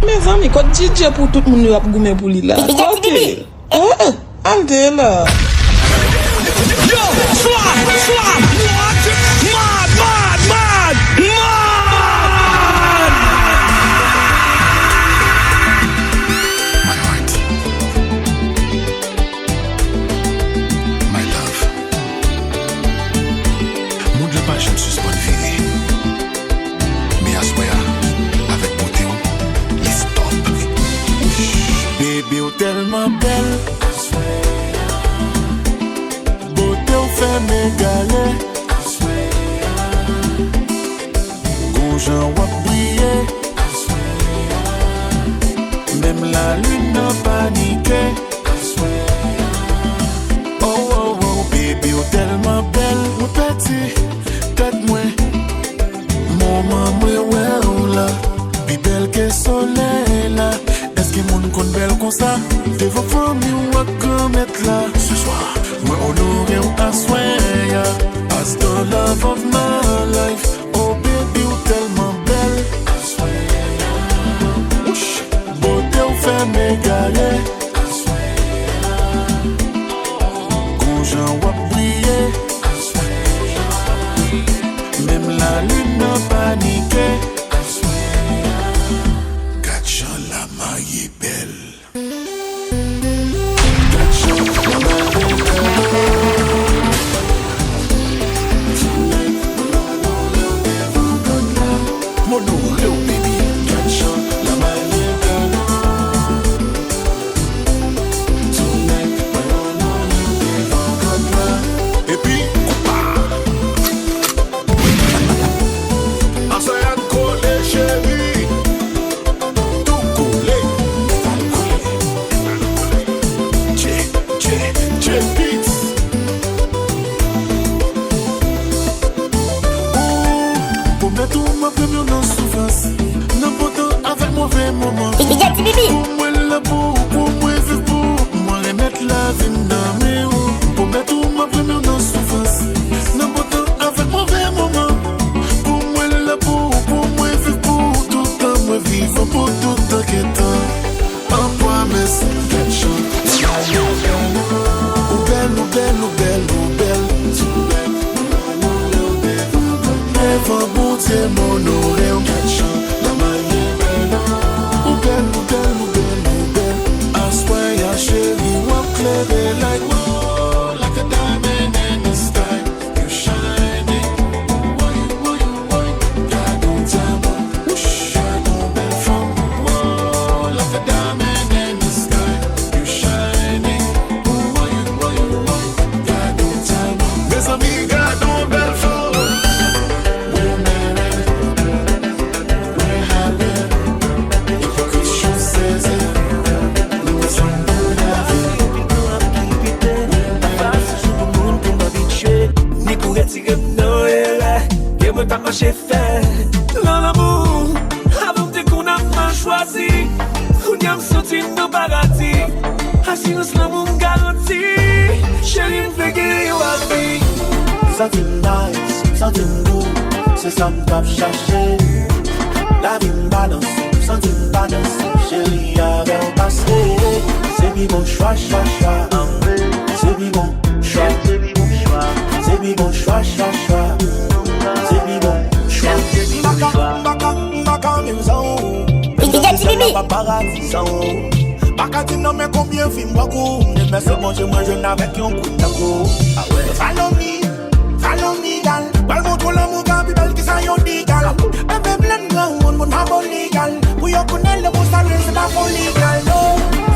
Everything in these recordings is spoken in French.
Mes amis, quand DJ pour tout le monde a goumé pour lui là. Ok. Allez là. Yo, swap, mad. My heart, my love. Mon Dieu, pas je ne suis pas viré. Mais à soi, avec beauté, il stop. Baby, ou tellement belle. Beauté ou fait m'égaler. Gonjan wap briller. Même la lune n'a paniqué. Oh, baby, ou tellement belle. Ou petit, tête moi. Maman, moi, ouais, ou là. Plus belle que soleil là. Est-ce que mon compte belle comme ça? Devant famille ou à commettre là. Ce soir, moi honoré ou à soigner. As the love of my life. Oh baby, ou tellement belle. Beauté ou fait m'égaler. Gonjan wap briller. Même la lune n'a paniqué. Gacha la maille est belle. Mono, little baby, gacha la maille est belle. Tonight, et puis, Asayan collé chérie. Tout collé. J Beats. Pour mettre tout ma première dans souffrance. N'importe avec mauvais moment. Pour moi la pour moi vivre pour moi remettre la vie dans mes roues. Pour mettre tout ma première dans souffrance. N'importe avec mauvais moment. Pour moi la pour moi vivre pour tout le temps. Moi vivre pour tout le temps qui est temps. En promesse, quelque chose. Ou belle. Devant bon Dieu, mon oreille, on catch la maille belle. Ou belle. I swear, ya chérie, walk clever like whoa, like a diamond in the sky. You shining, why you, God don't tell me, whoosh, God don't bend from, whoa, like a diamond in the sky. You shining, why you, God don't tell me. Mes amis, God don't bend from. T'as marché fait dans l'amour avant que qu'on a mal choisi qu'on y a senti nos paradis assurance l'amour garantie chérie m'fait guérir à vie Something nice, something good, c'est ça m't'a cherché. La vie m'balance, something balance, chérie avec au passé. C'est bi bon choix, c'est bi bon choix, c'est bi bon choix, c'est bi bon choix, c'est bi bon choix. Baka maison, paparazzi sans. Baka tu non mais combien film beaucoup. Mais c'est bon, moi je n'avais qu'un coup de coup. Follow me, gal. Well, montre l'amour quand plus belle que ça yon dit, gal. Un peu plein de gars, on n'a pas légal. Pour yon connaître le beau salut, c'est la folie, gal.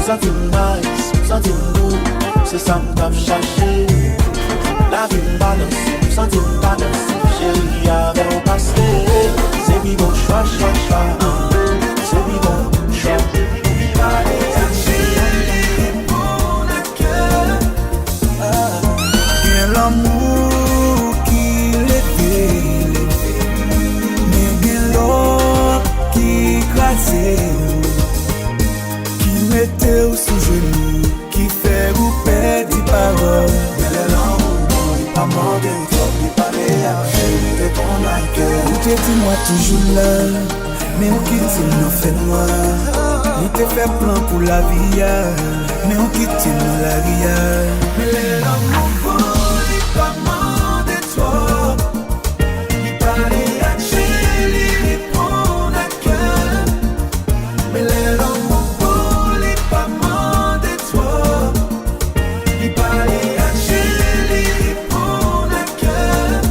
Something nice, something good, c'est ça m't'a cherché. La vie m'balance, something balance, chérie avec au passé. C'est bi bon choix, c'est bi bon choix. Quel amour qu'il était, mais bien l'autre qui écrasait, qui mettait sous genou, qui fait vous perdre des paroles. Quel amour, il pas mort de toi, il pas cœur. Ou t'es dis-moi toujours là, mais on quitte nous fait noir. Nous t'es fait plan pour la vie, mais on quitte nous la vie. Mais l'amour il pas demandé toi, il parlait à Chélie, il prend à cœur. Mais l'amour il pas demandé toi, il parlait à Chélie, il prend à cœur.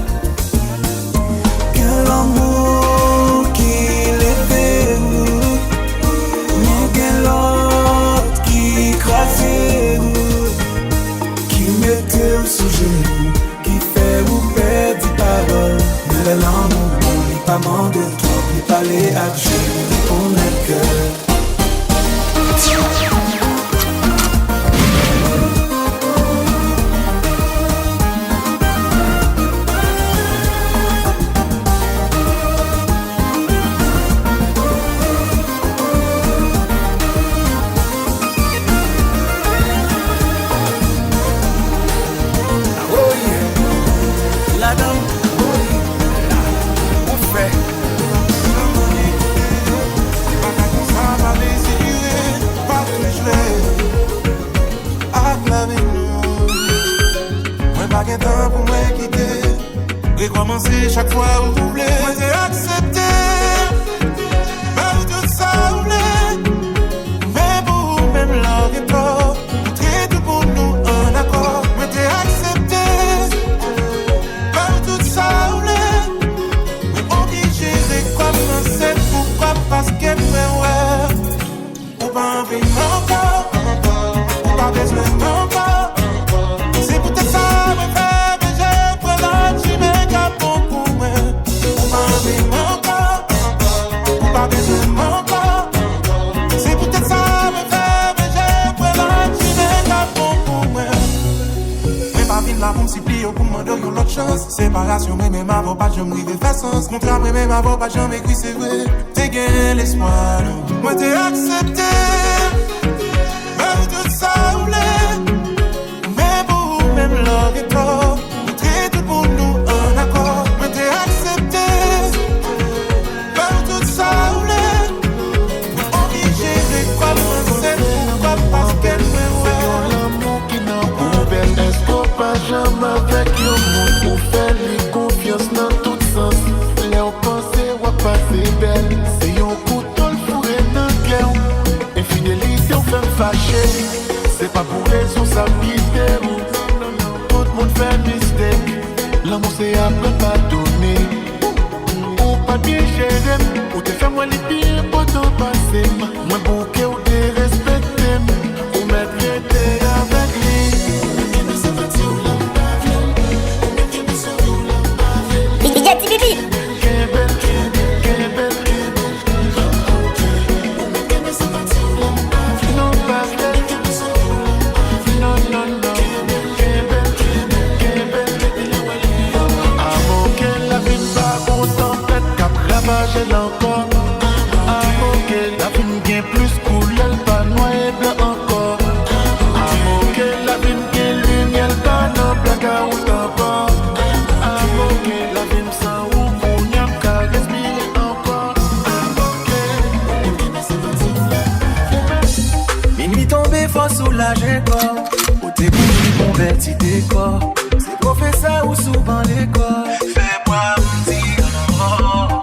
Quel amour qu'il était, mais quel autre qui crasait, qui mettait au sujet, qui fait ou perdre des paroles. Mais l'amour il pas demandé toi, il parlait à Chélie, il prend à cœur. Recommencer chaque fois où vous voulez. Moi j'ai accepté, même tout ça vous voulez. Mais pour même l'or et toi, très tout pour nous un accord. Moi j'ai accepté, même tout ça vous voulez. Mais obligé de commencer, pourquoi? Parce que ouais, ou pas envie encore, ou pas besoin encore. C'est peut-être ça me fait. C'est peut-être ça me fait, mais j'ai pris la chimée pour moi. Mais pas vite là pour me supplier pour me donner l'autre chance. Séparation, mais même avant pas je me rive faire sens. Contrat, mais même avant pas jamais écrit c'est vrai. T'es gagné l'espoir, moi t'es accepté. Même tout ça voulait. Mais pour même l'or et toi, nous traitons pour nous un accord. Moi t'es accepté. Même tout ça voulait. Jamais avec yon moun ou faire les confiance dans tout sens. Là on pensait ou passer belle. C'est yon couteau fourré dans le cœur. Infidélité on fait me fâcher. C'est pas pour raison ça quitter ou. Tout le monde fait mistake. L'amour c'est après pas donner. Ou pas bien gérer. Ou te faire moi les pires pour t'en passer. Moi bouquet ou te respecter. Ou mettre l'été avec lui. J'ai l'encore. Amour que la vie m'gain plus cool, elle pas noir et blanc encore. Amour que la vie m'gain lumière, elle pas non blackout encore. Amour que la vie m'sent où qu'on y a qu'à respirer encore. Amour que minuit tombé, faut soulager corps. Où t'es bouilli, bon bel petit décor. C'est professeur ou souvent l'école. Fais-moi m'dire non.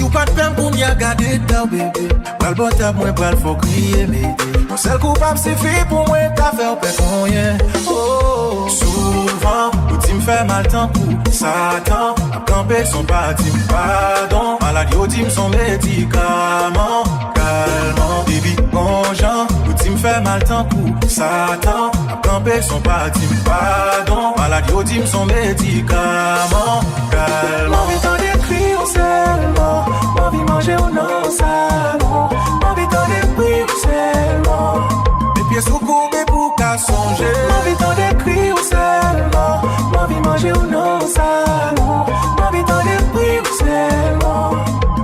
Ou pas de peine pour m'y regarder dans bébé. Bral botap, moi bral faut crier m'aider. Mon seul coupable c'est fait pour moi t'as fait au père rien. Oh, souvent, ou tu me fais mal tant coup. Satan, à camper son parti, pardon. Maladie au team son médicament. Calmant, baby, bon genre. Ou tu me fais mal tant coup. Satan, à camper son parti, pardon. Maladie au team son médicament. Calmant. Envie d'en décrire seulement. Envie manger ou non salon. Envie d'en décrire seulement. Mes pieds sous courbés pour qu'à songer. Envie d'en décrire seulement. Envie manger ou non salon. Envie d'en décrire seulement.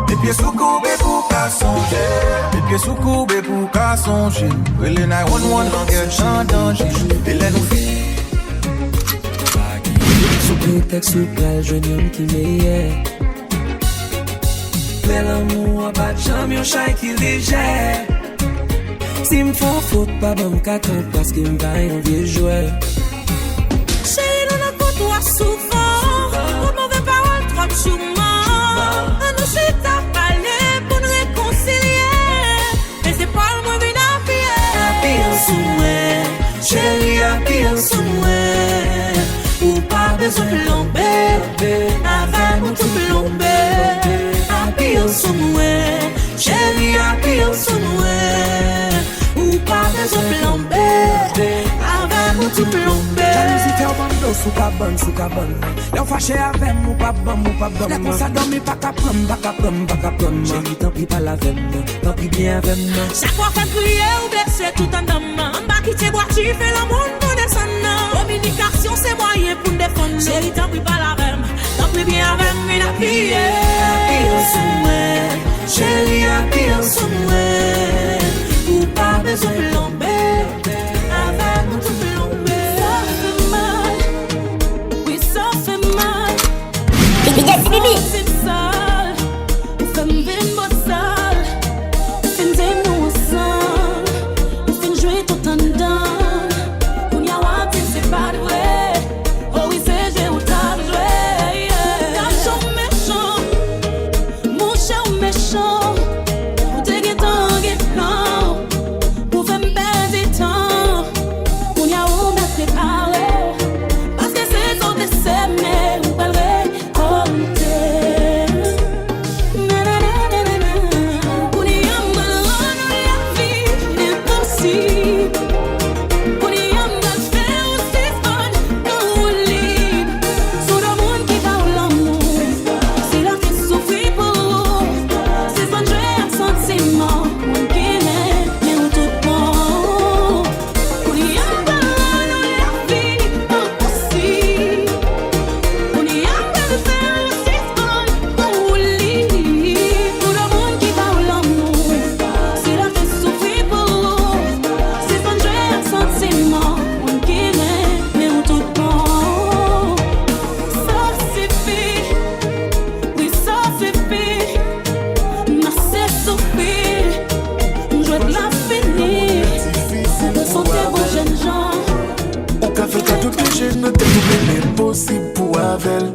Mes pieds sous courbés pour qu'à songer. Mes pieds sous courbés pour qu'à songer. Les 911 language en danger. Et les nous filles. Sous prétexte ou pral, jeune homme qui meilleur. bel amour, pas de jambe, yon chay qui léger. Si m'font faute, pas bon m'katon, parce qu'il m'va yon vieux jouet. Chérie, nous nous côtoie souvent, pour mauvais paroles, trop sûrement. Nous chute à parler pour nous réconcilier. Mais c'est pas le moins bien Happy en sous-moi, chérie, happy en sous-moi. Ou pas besoin de plomber, avec nous tout plomber. Happy en sous-moi, chérie, happy en sous-moi. Ou pas besoin de plomber, avec nous tout plomber. Jalousie fait un bando, sous cabane. L'on fâché avec moi, pas bon. La qu'on s'adorme, pas qu'à prendre. Chérie, tant pis pas la veine, tant pis bien avec moi. Chaque fois qu'elle crier ou blessé tout en dame. En bas qui t'es bois, tu fais l'amour pour descendre. Communication, c'est moyen pour défendre. Chérie, tant pis pas la veine, tant pis bien avec moi, la pire. Happy en sous-moi, chérie, happy en sous-moi. Ou pas besoin de plomber, avec nous tout plomber. Ça fait mal, oui ça fait mal. C'est sale, ça me fait une bonne salle. C'est une nous ensemble, on fait jouer tout en dedans. On y a un petit c'est pas vrai. Oh oui c'est j'ai où t'as joué. Garçon méchant, mon cher méchant. Pour te guetter. Impossible pour Avel.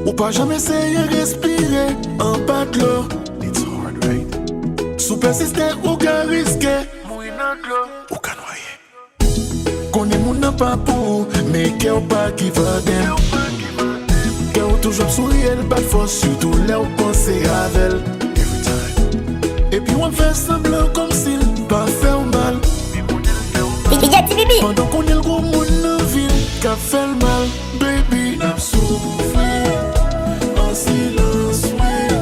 Ou pas jamais essayer de respirer en bas de l'eau. It's hard, right? Sous persister ou qu'à risquer. Mourir dans l'eau. Ou qu'à noyer. Qu'on est mon n'a pas pour, mais qu'il n'y pas qui va bien. Qu'il y a toujours sourire, le bas de force, surtout là où penser à Avel. Every time. Et puis on fait semblant comme s'il pas fait mal. Pendant qu'on est le gros monde dans ville qu'a fait le mal, baby. N'a souffert en silence, oui.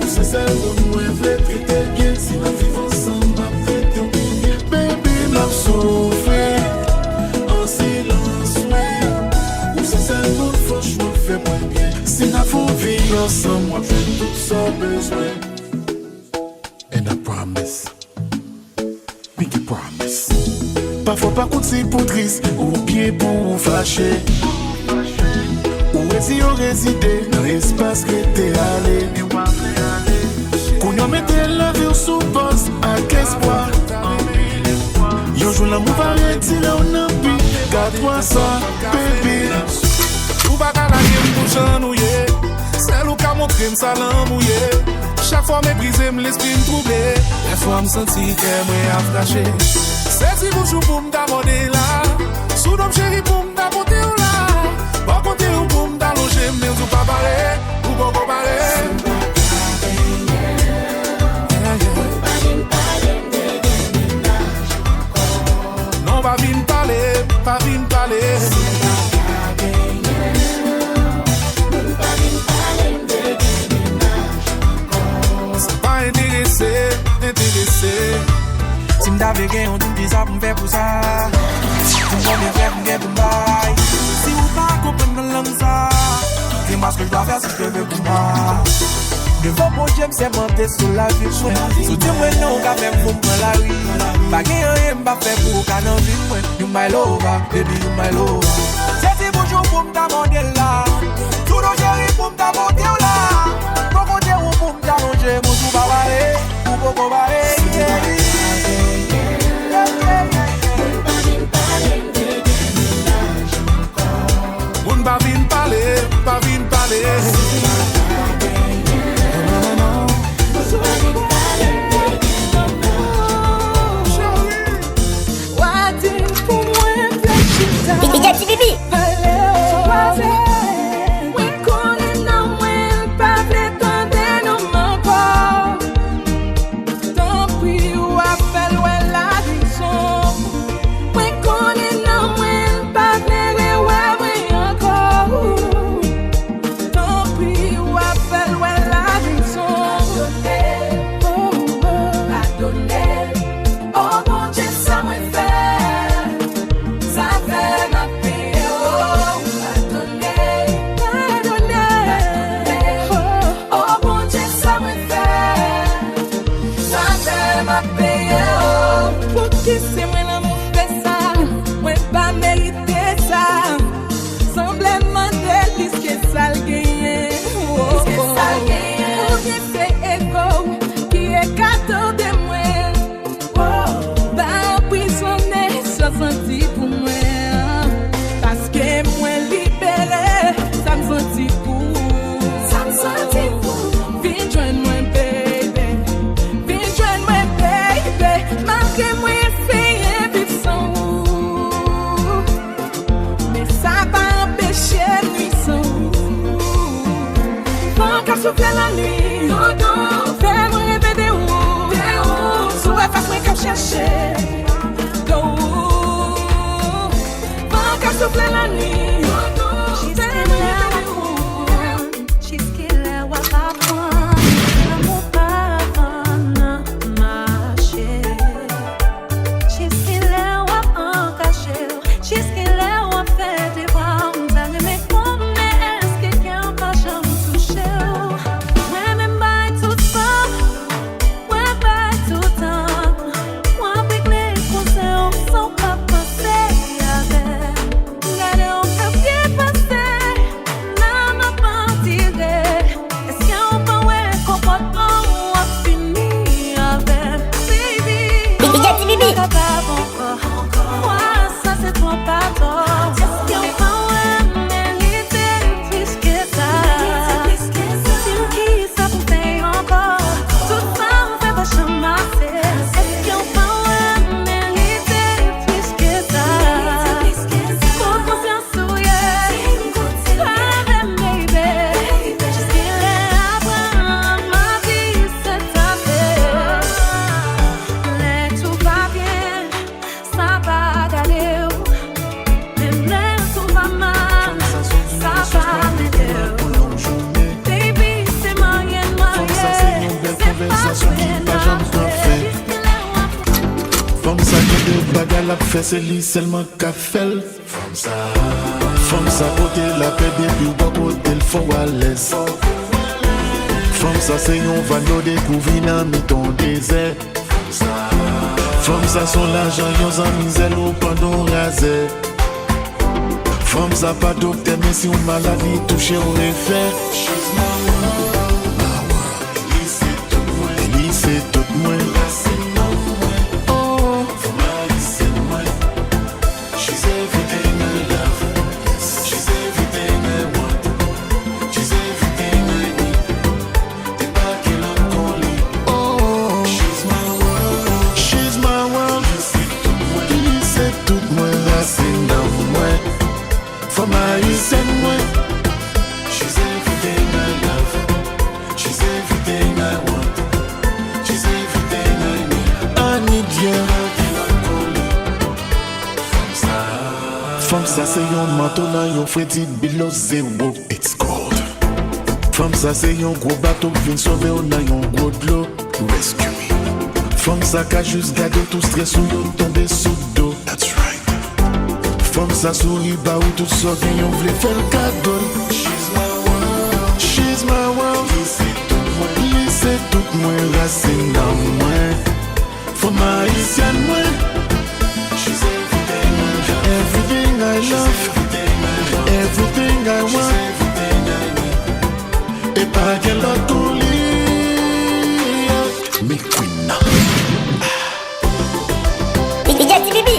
Ou c'est celle dont moi vais traiter bien. Si nous vivons ensemble, ma fête est bien. Baby, n'a souffert en silence, oui. Ou c'est celle dont franchement fait moins bien. Si nous vivons ensemble, moi fait tout ça besoin. And I promise, make a promise. Parfois pas côté pour triste, ou bien pour fâcher. Ou est-ce qu'on résidé dans l'espace que t'es allé. Qu'on y mette la vie sous pause, à qu'espoir. Yo joue l'amour va retirer un ambi, garde-toi ça, baby. Ou pas qu'à la game pour chanouiller. Celle où qu'a montré m'sa l'embouillé. Chaque fois m'ébrisé, m'l'esprit m'troublé. Les fois m'senti qu'elle m'a flaché. C'est si vous jouez pour m'damonder là. Sous nom chéri pour m'damoter ou là. Bon côté ou pour m'dallonger, mais ou pas parler, ou pas comparer. Non, pas vin parler, pas vin parler. C'est pas intéressé. Si m'dave gen, on dit ça pour m'faire pour ça. Pour m'en faire pour m'guen pour m'baille. Si ou pas comprendre l'homme ça, dis-moi ce que je dois faire si je te veux pour moi. Devant mon Dieu, c'est monter sur la vie. Soutien moi non, qu'a même pour moi la rue. Pas gen rien m'ba faire pour qu'à n'en vie moi. You my lover, baby you my lover. C'est si bonjour pour m'demander là. Tout nos chéris pour m'demander là. Bon côté ou qu'à souffler la nuit. Fais-moi rêver de où. Sous la face, moi qu'à chercher. Pas qu'à souffler la nuit. C'est lui seulement qu'a fait. Femme ça côté la paix depuis ou côté le fond à l'aise. Femme ça c'est un vano découvrir dans ton désert. Femme ça son l'argent yon en misère ou pendant rasé. Femme ça pas docteur mais si une maladie touche au réfait. Ellie c'est tout moi. Ça c'est yon manteau nan yon freddy below zero. It's cold. Femme ça c'est yon gros bateau qui vient sauver ou nan yon gros de l'eau. Rescue me. Femme ça qu'a juste gardé tout stress ou yon tombe sous dos. That's right. Femme ça sourit ba ou tout ça gen yon vle faire le cadeau. She's my world. She's my world. Li c'est tout moi racine dans moi. Femme haïtienne moi. She's everything I love, everything I want, et pas qu'elle a tout lié. Me queen. Bibi.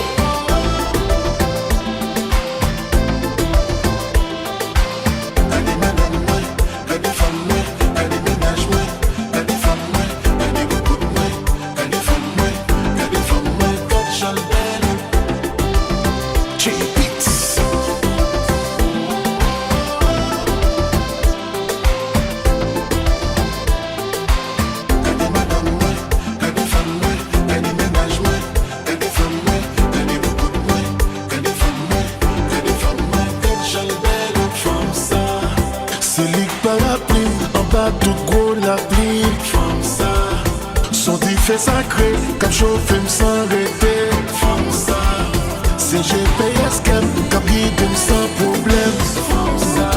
Fait sacré, comme chauffe sans arrêter. Femme ça, c'est GPS comme guide sans problème. Femme ça.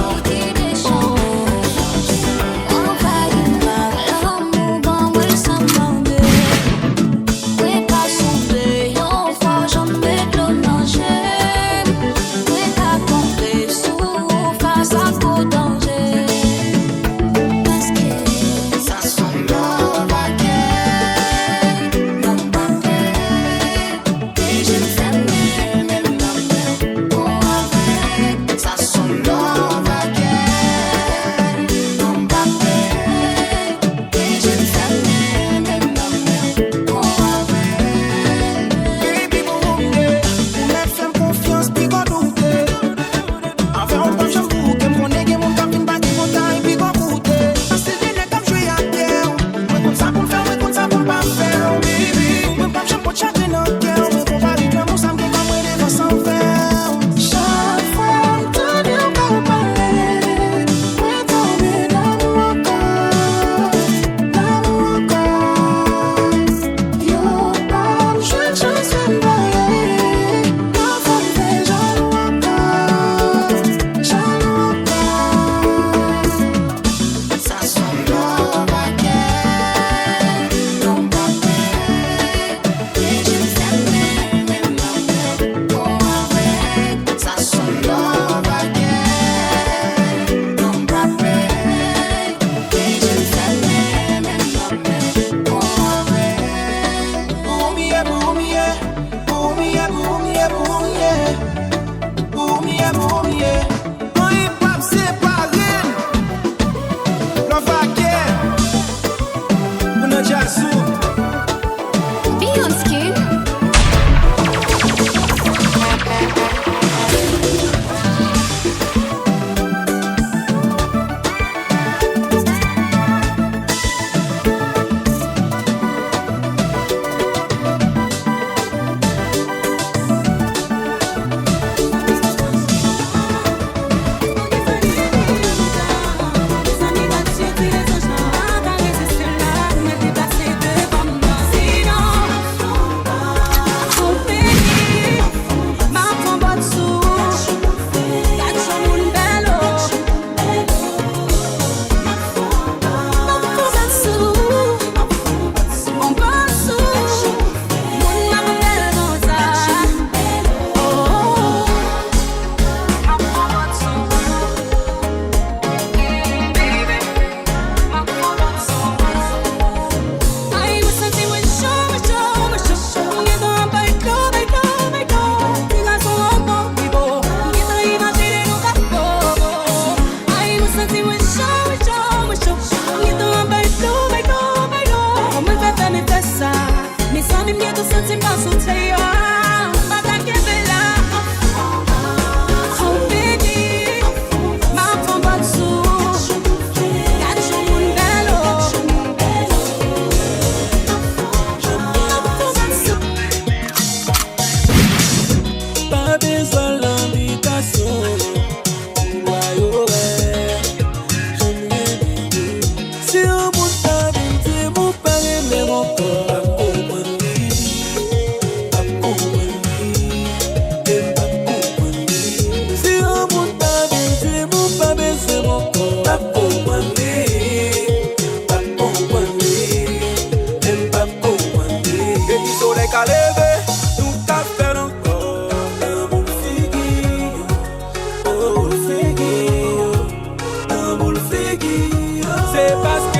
Love again.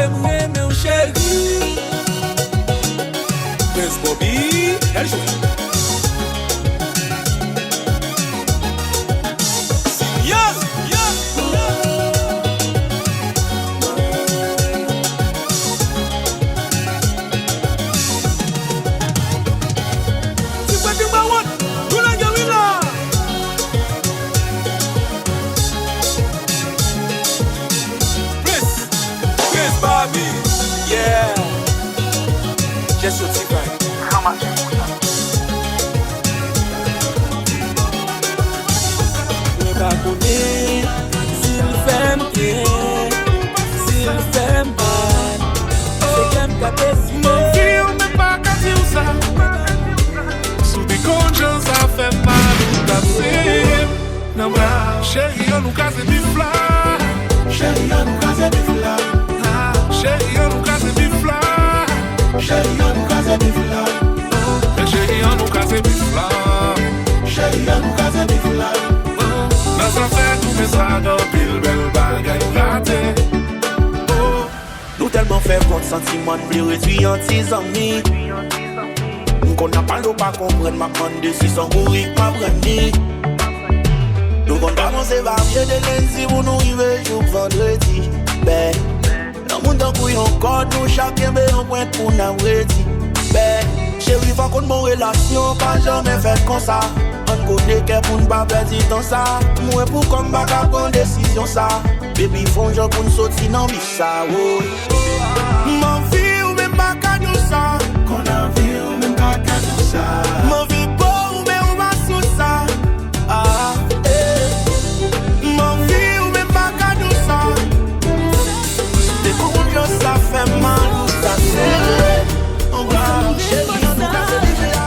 j'aimerais mon chéri. Prince Bobby, elle joue. Yeah, j'ai sorti vrai. Je pas connais s'il fait bien, s'il fait mal. C'est comme qu'à décider. Mon vie, on n'est pas qu'à dire ça. Sous des conditions, ça fait mal ou casser. Non, mais chérie, on nous casse des flas. Chérie, on nous casse des flas. Chérie, on nous casse des flas. Chérie, on nous casse des flas. Chérie, on nous casse des flas. Chérie, on nous casse des flas. Dans sa fête, tout fait ça dans pile belle bagaille ratée. Nous tellement fait compte sentiment de plus réduit en 10 amis. Qu'on n'a pas l'eau pas comprendre ma demande si son bourrique m'a brandi. Nous qu'on commencer varier de lundi pour nous arriver jour vendredi. Ben, dans mon temps couille encore nous chacun met un point pour nous ready. Ben, chérie va qu'on mon relation pas jamais fait comme ça. On connaît qu'elle pour ne pas perdre dans ça. Moi pour comme pas prendre décision ça. Baby font genre pour nous sortir dans vie ça. Mon vie ou même pas qu'à nous ça. Qu'on a vie ou même pas qu'à nous ça. Mon vie beau ou même pas sous ça. Ah, mon vie ou même pas qu'à nous ça. des confiances ça fait mal ou ça fait. On va chérie, on nous casse des flas.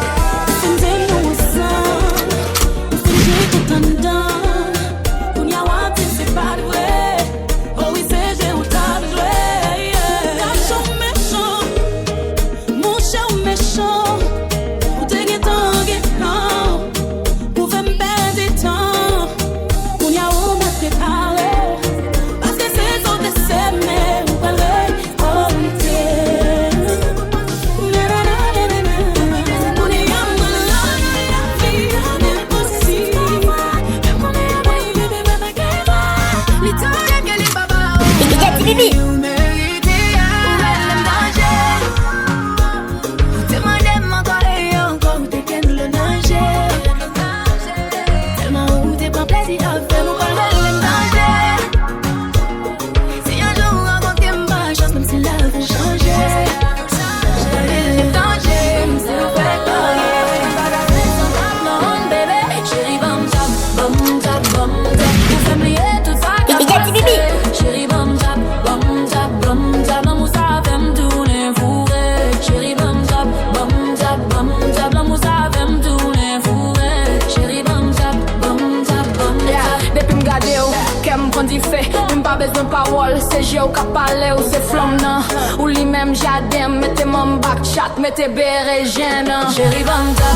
Mettez béré gêne. Chérie bam tap,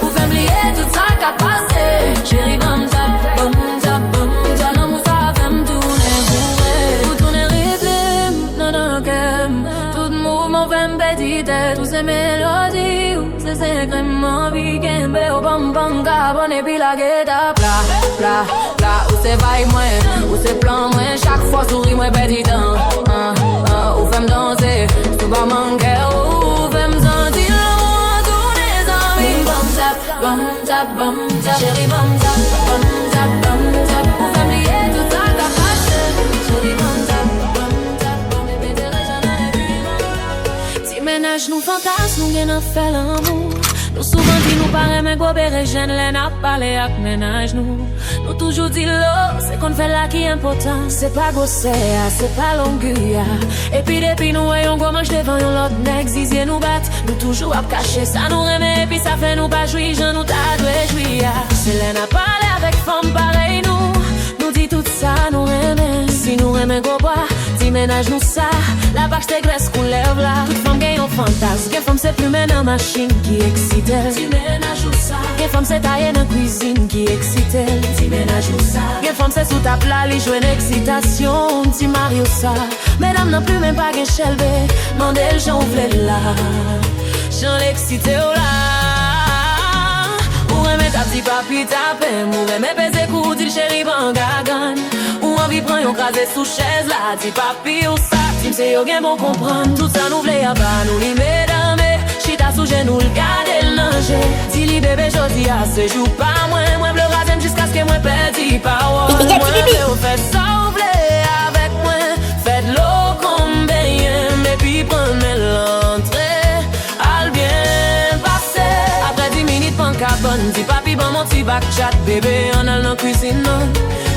vous faites oublier tout ça qu'a passé. Chérie bam tap, non vous savez tourner bourré. Vous tournez rythme, non kem. Tout mouvement fait m'pétit tête. Tous ces mélodies, c'est secrètement piqué. Béo bam bam cabane et puis la guetta. Pla, où c'est vaille moins, où c'est plan moins. Chaque fois souris moins pétit. Où fait m'danser. Pas manquer, ou fais me sentir l'amour tous les amis. Bam tap, chérie bam tap, ou fais m'lier tout ça qu'a passé. Chérie bam tap, bébé t'es jamais puis si ménage nous fantasme, nous gagnons fait l'amour. Nous souvent dit nous paraît mais go béré jeune, les n'a parlé avec ménage nous. Nous toujours dit l'eau, c'est qu'on fait là qui est important. C'est pas gosser, c'est pas longueur. Et puis depuis nous voyons go mange devant l'autre nèg, zizier nous bat. Nous toujours à cacher, ça nous remet et puis ça fait nous pas jouir, j'en nous t'a doué jouir. C'est l'en a parlé avec femme pareil nous dit tout ça nous remet. Si nous remet go bois, Ti ménage nous ça, la vache te graisse qu'on lève là. Toute femme gagne un fantasme, que femme c'est plus maintenant machine qui excite. Ti ménage nous ça, que femme c'est taille dans cuisine qui excite. Ti ménage nous ça, que femme c'est sous ta plat, li joue une excitation. Ti mario ça, mesdames non plus même pas que chelvé, mandel j'en voulais là, j'en l'excité oh là. Ou remet ta petit papi tapé, ou remet pèse coup, dit chéri ban gagan. Ou envie prend yon crasé sous chaise là, dit papi ou ça, si m'sait yo gen bon comprendre. Tout ça nous vle y'a pas nous li mesdames, chita sous genou l'gade l'nanger. Dis li bébé jodi a se joue pas moi bleu rasem jusqu'à ce que moi perdi power. Moi bleu fait ça ou vle avec moi, faites l'eau comme bien, mais puis prenez l'entrée, al bien passé. Après 10 minutes pan cabane, dis papi ban mon petit bac chat, bébé en al dans cuisine non.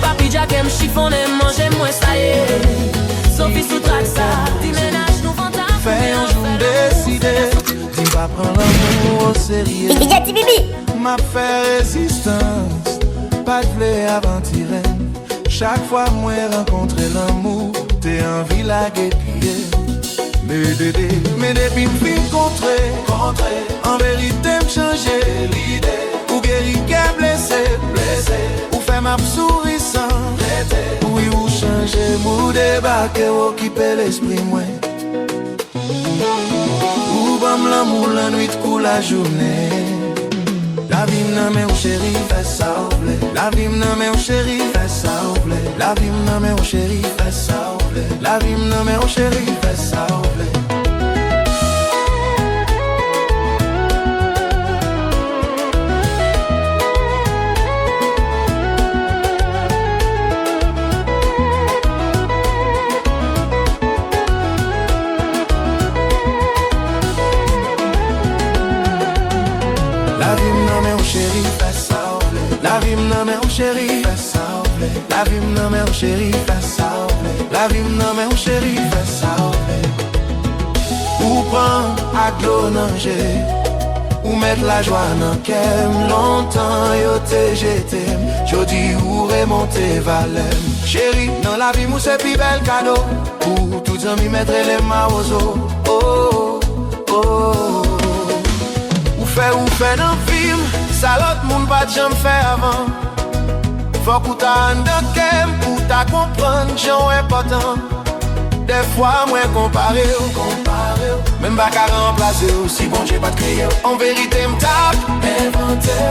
Papi Jack aime chiffonner, manger moi ça y est. Sophie sous traque ça, dis ménage nous fantasmes. Fais un jour décidé, dis pas prendre l'amour au sérieux. M'a fait résistance, pas de blé avant tirer. Chaque fois moi rencontrer l'amour, t'es envie la guépier. Mais depuis m'fin contrer, en vérité m'changer l'idée. Ou guéri qu'est blessé, ou fait ma sourissant. Oui ou changer, ou débarquer, ou occuper l'esprit moi. Ou bam l'amour la nuit coup la journée. La vie m'nan mais ou chéri, fais ça ou blé. La vie m'nan mais ou chéri, fais ça ou blé. La vie m'nan mais ou chéri, fais ça ou blé. La vie m'nan mais ou chéri, fais ça ou blé. La vie m'nan mais ou chéri, fais ça ou blé. La vie m'nan mais ou chéri, fais ça ou blé. La vie m'nan mais ou chéri, fais ça ou blé. Ou prend à glo nanger, ou mettre la joie dans kem. Longtemps yo te jeté, jodi ou remonter valem. Chéri, dans la vie mou c'est plus bel cadeau. Pour tous amis mettre les mains aux os. Oh, oh, oh. Ou fait dans film, ça l'autre monde pas jamais fait avant. Faut que t'as un kem pour ta comprendre, j'en important. Des fois moi comparé, même pas qu'à remplacer. Si bon j'ai pas de crier, en vérité m'tape inventer.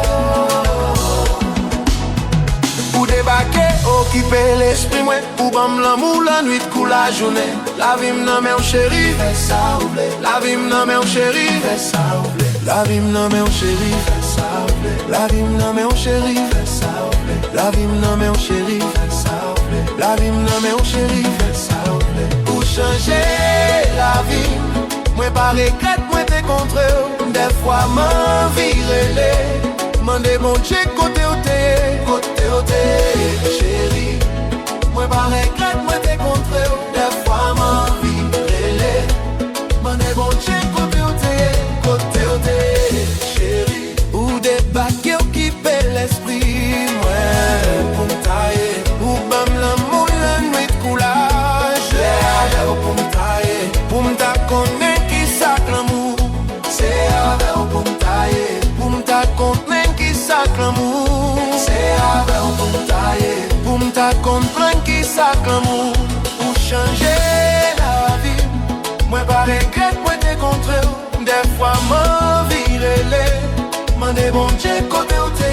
Ou débarquer, occuper l'esprit moi. Ou bam l'amour la nuit coup la journée. La vie m'nan mais ou chéri, fais ça ou blé. La vie m'nan mais ou chéri, fais ça ou blé. La vie m'nan mais ou chéri, fais ça ou blé. La vie m'nan mais ou chéri, fais ça ou blé. La vie m'nan mais ou chéri, fais ça ou blé. La vie m'nan mais ou chéri, fais ça ou blé. Pour changer la vie, moi pas regret, moi t'es contre eux. Des fois m'envie relais, m'en démonter côté au thé, chérie. Moi pas regret, moi t'es contre eux. Des fois m'envie relais, m'en démonter côté au thé, chérie. Ou débarquer, occuper l'esprit, ouais, pour m'tailler. Ou bam l'amour la nuit de coulage, c'est pour m'tailler. Pour m'ta connaître qui sac l'amour, c'est pour m'tailler. Pour m'ta connaître qui sac l'amour, c'est pour m'tailler. Pour m'ta comprendre qui sac l'amour, pour changer la vie. Moi pas regret, moi t'es contre eux. Des fois m'envie relais, m'en démonter côté au thé,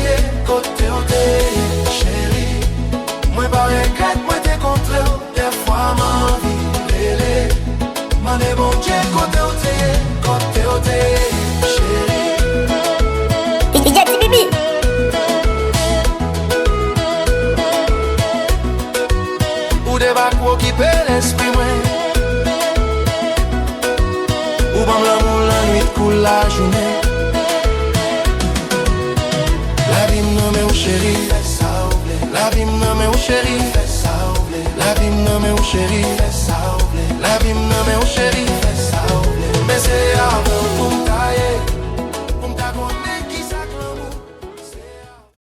chérie. Moi pas regret, moi t'es contre eux. Des fois m'envie relais, m'en démonter côté au thé, chérie. Ou débarque pour occuper l'esprit moi. Ou bam l'amour la nuit coule la journée. La vie m'nan mais ou chéri, fais ça ou blé. La vie m'nan mais ou chéri, fais ça ou blé. La vie m'nan mais ou chéri, fais ça ou blé. La vie m'nan mais ou chéri.